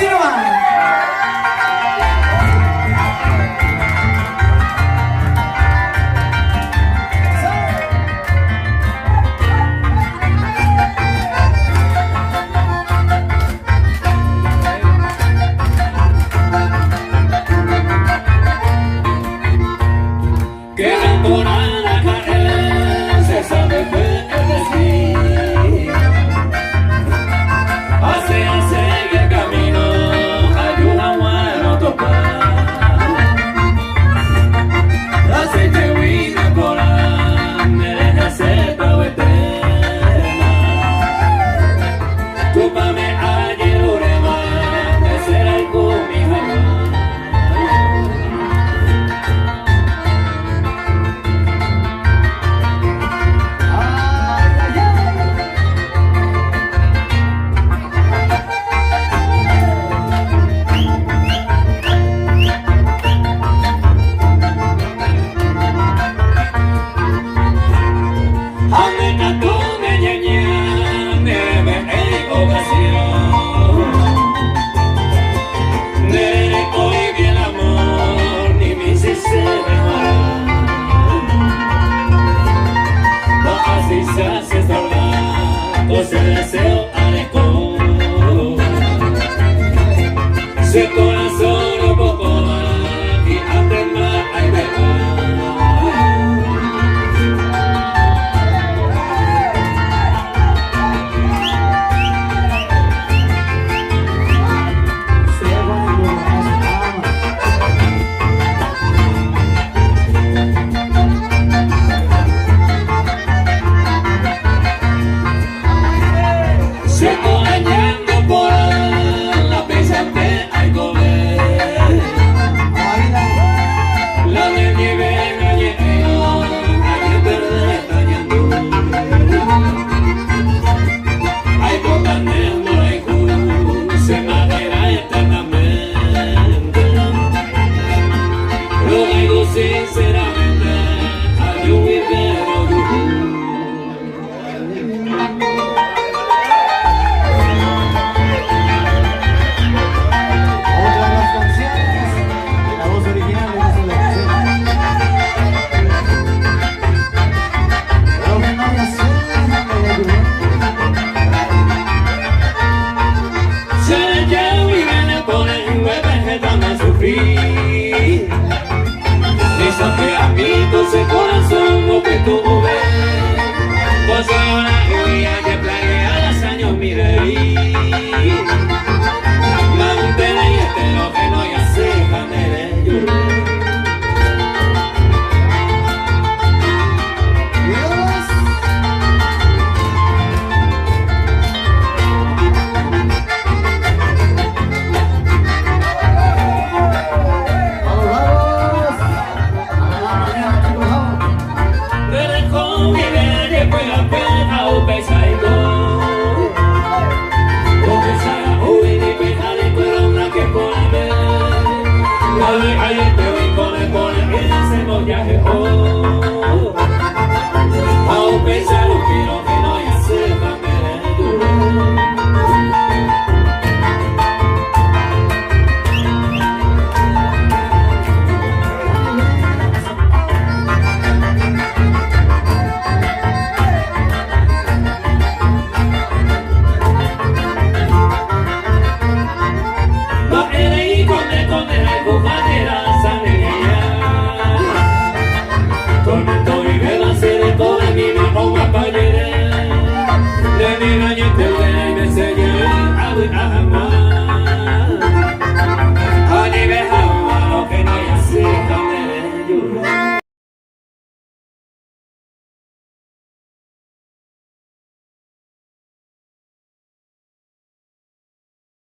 Así nomás. Que temporada caer, se sabe que es decir. Hace el camino, ayuda a bueno topar. Aceite huida por ahí, me deja sepa o eterna. Túpame ayer urema, que será el mi jamás. El deseo alecó, si el corazón un poco más y antes más hay verdad. Se